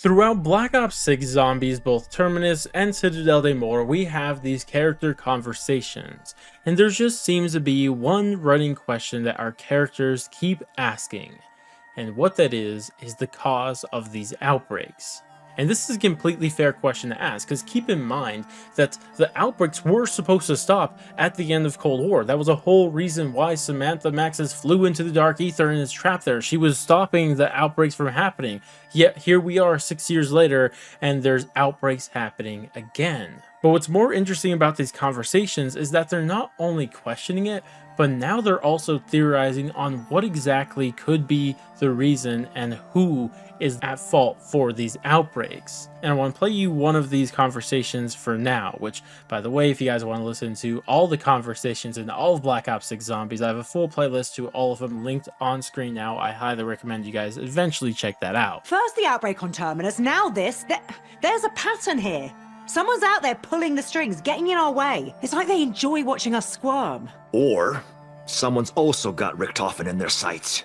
Throughout Black Ops 6 Zombies, both Terminus and Citadelle Des Morts, we have these character conversations, and there just seems to be one running question that our characters keep asking, and what that is the cause of these outbreaks. And this is a completely fair question to ask, because keep in mind that the outbreaks were supposed to stop at the end of Cold War. That was a whole reason why Samantha Maxis flew into the Dark Ether and is trapped there. She was stopping the outbreaks from happening. Yet here we are 6 years later, and there's outbreaks happening again. But what's more interesting about these conversations is that they're not only questioning it, but now they're also theorizing on what exactly could be the reason and who is at fault for these outbreaks. And I want to play you one of these conversations for now, which, by the way, if you guys want to listen to all the conversations in all of Black Ops 6 Zombies, I have a full playlist to all of them linked on screen now. I highly recommend you guys eventually check that out. First the outbreak on Terminus, now this. There's a pattern here. Someone's out there pulling the strings, getting in our way. It's like they enjoy watching us squirm. Or someone's also got Richtofen in their sights.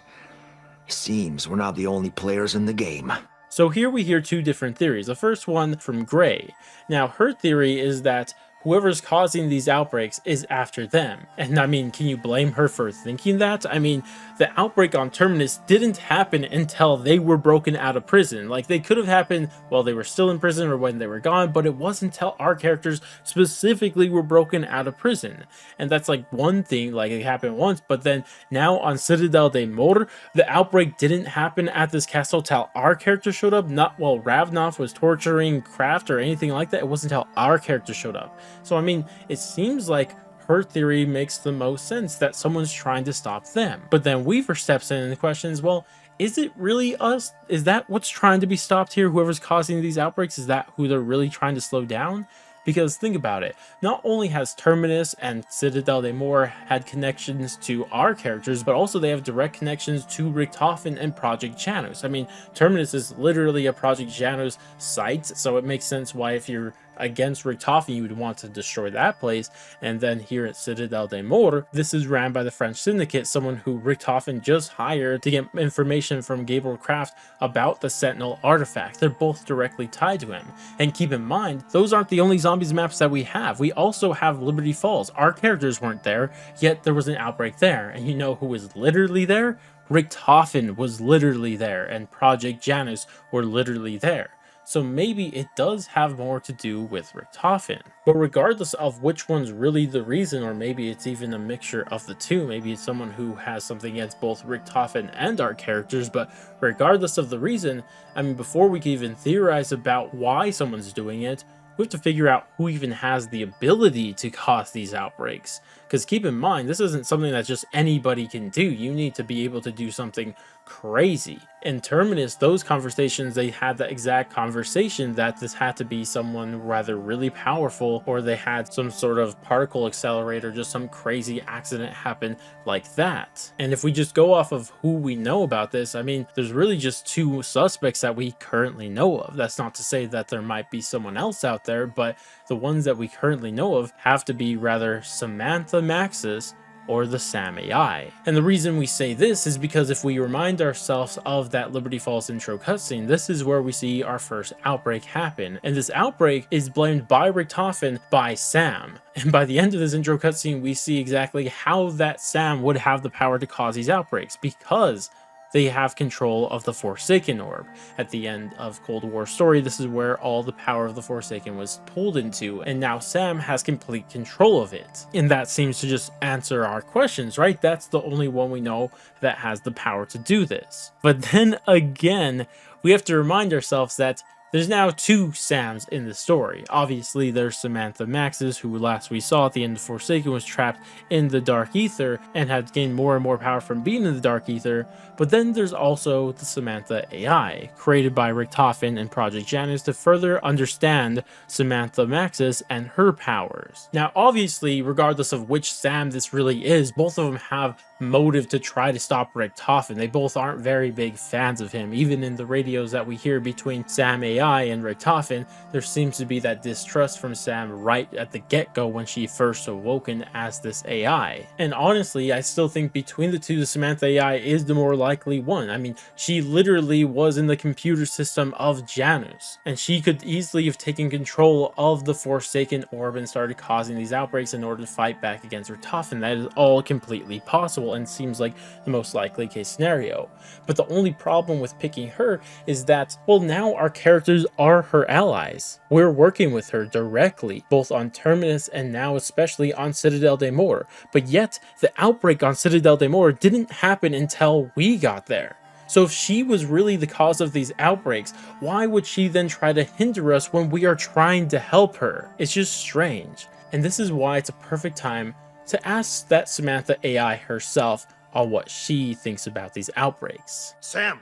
Seems we're not the only players in the game. So here we hear two different theories. The first one from Gray. Now her theory is that whoever's causing these outbreaks is after them. And I mean, can you blame her for thinking that? I mean, the outbreak on Terminus didn't happen until they were broken out of prison. Like, they could have happened while they were still in prison or when they were gone, but it wasn't until our characters specifically were broken out of prison. And that's like one thing, like it happened once, but then now on Citadelle Des Morts, the outbreak didn't happen at this castle till our character showed up, not while Ravnov was torturing Kraft or anything like that. It wasn't until our character showed up. So I mean, it seems like her theory makes the most sense, that someone's trying to stop them. But then Weaver steps in and questions, well, is it really us? Is that what's trying to be stopped here? Whoever's causing these outbreaks, is that who they're really trying to slow down? Because think about it, not only has Terminus and Citadelle Des Morts had connections to our characters, but also they have direct connections to Richtofen and Project Janus. I mean, Terminus is literally a Project Janus site, so it makes sense why if you're against Richtofen, you would want to destroy that place. And then here at Citadelle Des Morts, this is ran by the French Syndicate, someone who Richtofen just hired to get information from Gabriel Kraft about the Sentinel artifact. They're both directly tied to him. And keep in mind, those aren't the only zombies maps that we have. We also have Liberty Falls. Our characters weren't there, yet there was an outbreak there. And you know who was literally there? Richtofen was literally there, and Project Janus were literally there. So maybe it does have more to do with Richtofen. But regardless of which one's really the reason, or maybe it's even a mixture of the two, maybe it's someone who has something against both Richtofen and our characters, but regardless of the reason, I mean, before we can even theorize about why someone's doing it, we have to figure out who even has the ability to cause these outbreaks. Because keep in mind, this isn't something that just anybody can do. You need to be able to do something crazy. In Terminus, those conversations, they had that exact conversation that this had to be someone rather really powerful, or they had some sort of particle accelerator, just some crazy accident happen like that. And if we just go off of who we know about this, I mean, there's really just two suspects that we currently know of. That's not to say that there might be someone else out there, but the ones that we currently know of have to be rather Samantha Maxis or the SAM AI. And the reason we say this is because if we remind ourselves of that Liberty Falls intro cutscene, this is where we see our first outbreak happen. And this outbreak is blamed by Richtofen by Sam. And by the end of this intro cutscene, we see exactly how that Sam would have the power to cause these outbreaks, because they have control of the Forsaken Orb. At the end of Cold War story, this is where all the power of the Forsaken was pulled into, and now Sam has complete control of it. And that seems to just answer our questions, right? That's the only one we know that has the power to do this. But then again, we have to remind ourselves that there's now two Sams in the story. Obviously, there's Samantha Maxis, who last we saw at the end of Forsaken was trapped in the Dark Ether and had gained more and more power from being in the Dark Ether. But then there's also the Samantha AI, created by Richtofen and Project Janus to further understand Samantha Maxis and her powers. Now, obviously, regardless of which Sam this really is, both of them have motive to try to stop Richtofen. They both aren't very big fans of him, even in the radios that we hear between Sam AI AI and Richtofen, there seems to be that distrust from Sam right at the get-go when she first awoken as this AI. And honestly, I still think between the two, the Samantha AI is the more likely one. I mean, she literally was in the computer system of Janus, and she could easily have taken control of the Forsaken orb and started causing these outbreaks in order to fight back against Richtofen. That is all completely possible and seems like the most likely case scenario. But the only problem with picking her is that, well, now our characters are her allies. We're working with her directly, both on Terminus and now especially on Citadelle Des Morts. But yet, the outbreak on Citadelle Des Morts didn't happen until we got there. So if she was really the cause of these outbreaks, why would she then try to hinder us when we are trying to help her? It's just strange. And this is why it's a perfect time to ask that Samantha AI herself on what she thinks about these outbreaks. Sam,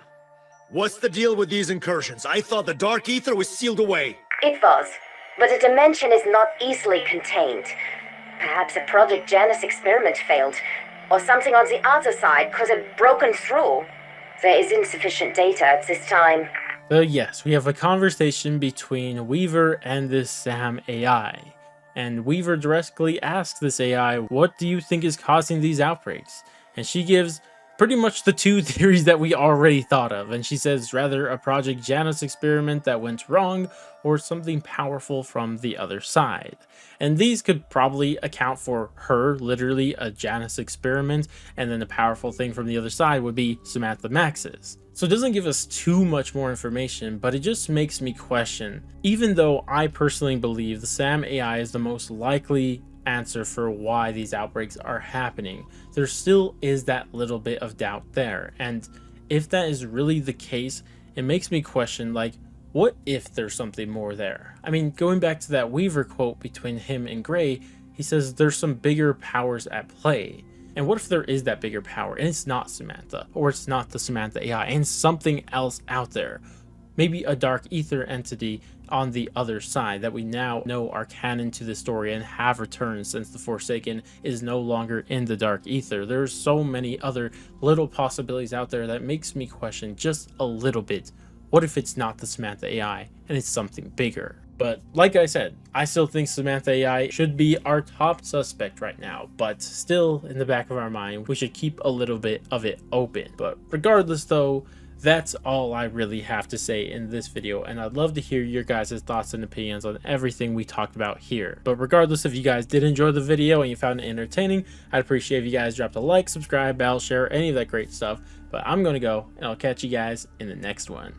what's the deal with these incursions? I thought the Dark Ether was sealed away. It was, but a dimension is not easily contained. Perhaps a Project Janus experiment failed, or something on the other side could have broken through. There is insufficient data at this time. Yes, we have a conversation between Weaver and this Sam AI. And Weaver directly asks this AI, what do you think is causing these outbreaks? And she gives pretty much the two theories that we already thought of. And she says rather a Project Janus experiment that went wrong or something powerful from the other side. And these could probably account for her, literally a Janus experiment, and then the powerful thing from the other side would be Samantha Max's. So it doesn't give us too much more information, but it just makes me question, even though I personally believe the Sam AI is the most likely answer for why these outbreaks are happening, there still is that little bit of doubt there. And if that is really the case, it makes me question, like, what if there's something more there? I mean, going back to that Weaver quote between him and Gray, he says there's some bigger powers at play. And what if there is that bigger power and it's not Samantha, or it's not the Samantha AI and something else out there? Maybe a dark ether entity on the other side that we now know are canon to the story and have returned since the Forsaken is no longer in the dark ether. There's so many other little possibilities out there that makes me question just a little bit. What if it's not the Samantha AI and it's something bigger? But like I said, I still think Samantha AI should be our top suspect right now, but still in the back of our mind, we should keep a little bit of it open. But regardless though, that's all I really have to say in this video, and I'd love to hear your guys' thoughts and opinions on everything we talked about here. But regardless, if you guys did enjoy the video and you found it entertaining, I'd appreciate if you guys dropped a like, subscribe, bell, share, any of that great stuff. But I'm going to go, and I'll catch you guys in the next one.